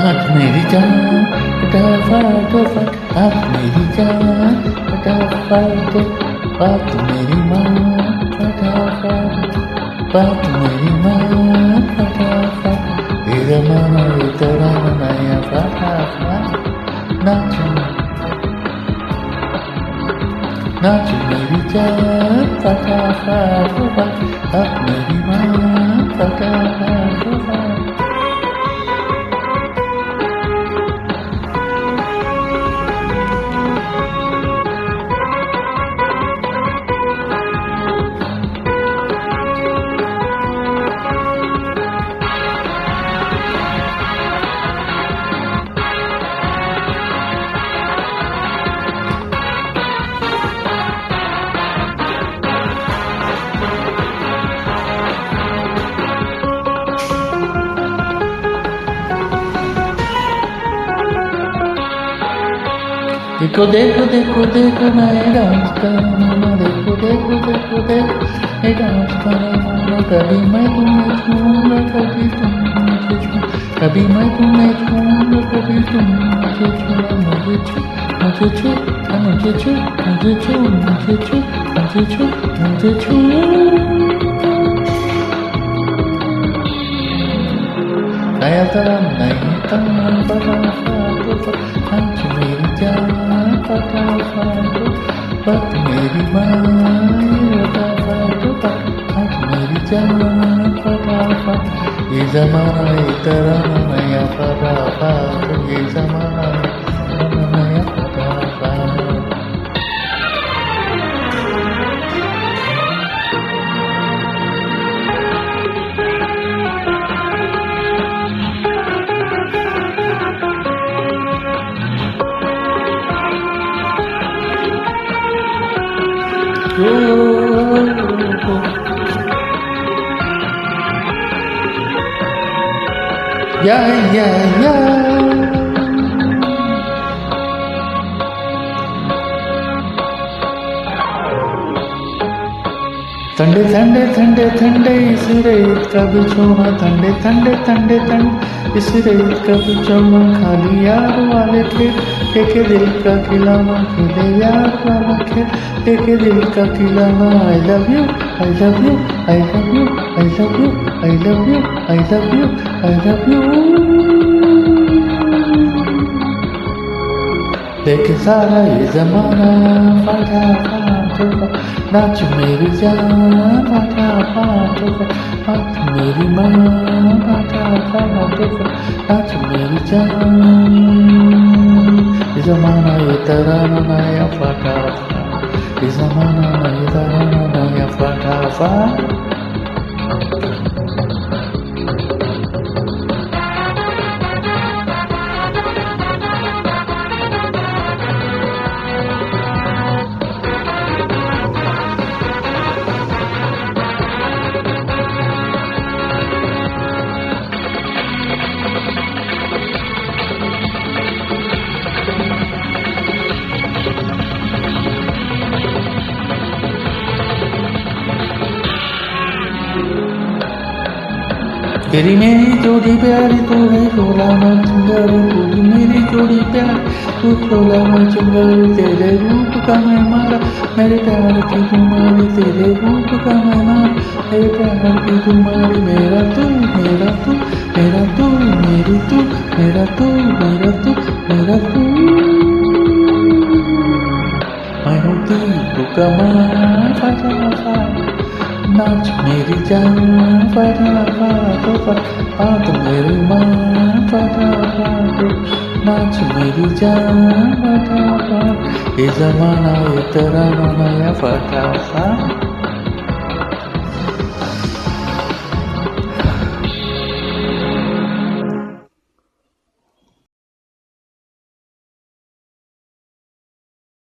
आज मेरी जान फटाफट आज मेरी जान फटाफट बात मेरी माँ फटाफट बात मेरी माँ फटाफट ये ज़माना ये तराना नया फटाफट नाच नाच मेरी जान फटाफट बात मेरी माँ फटाफट देखो देखो देखो देखो मैं डांस करूँगा देखो देखो देखो देखो मैं डांस करूँगा कभी मैं तुम्हें छूँगा कभी तुम मुझे छू कभी मैं तुम्हें छूँगा कभी तुम मुझे छू मुझे छू मुझे छू मुझे छू मुझे छू मुझे छू मुझे छू नया तरह नहीं तमाम फटाफट आज मेरी जान फटाफट बात मेरी माँ फटाफट आज मेरी जान फटाफट ये ज़माना ये तराना नया फटाफट ये ज़माना नया फटाफट Yeah. ठंडे ठंडे ठंडे ठंडे इस रेत का बिछोना ठंडे ठंडे ठंडे ठंडे इस रेत का बिछोना खाली यार वाले खेल देखे दिल का खिलाना खेले यार वाला खेल देखे दिल का खिलाना I love you I love you I love you I love you I love you I love you I love you देखे सारा ये ज़माना फटाफट नाच मेरी जान फटाफट बात मेरी माँ फटाफट नाच मेरी जान ये ज़माना ये तराना नया फटाफट ये ज़माना ये तराना नया फटाफट तेरी मेरी जोड़ी प्यारी तू है शोला मैं चुंगर तू मेरी जोड़ी प्यारी तू शोला मैं चुंगर तेरे रूप का मैं मारा मेरे प्यार की तुम्हारी तेरे रूप का मैं मारा मेरे प्यार की तुम्हारी मेरा तू मेरा तू मेरा तू मेरी तू मेरा तू मेरा तू मेरा तू मैं होती तू कमाल फटाफट नाच मेरी जान फटाफट बात मेरी माँ फटाफट नाच मेरी जान फटाफट ये ज़माना ये तराना नया फटाफट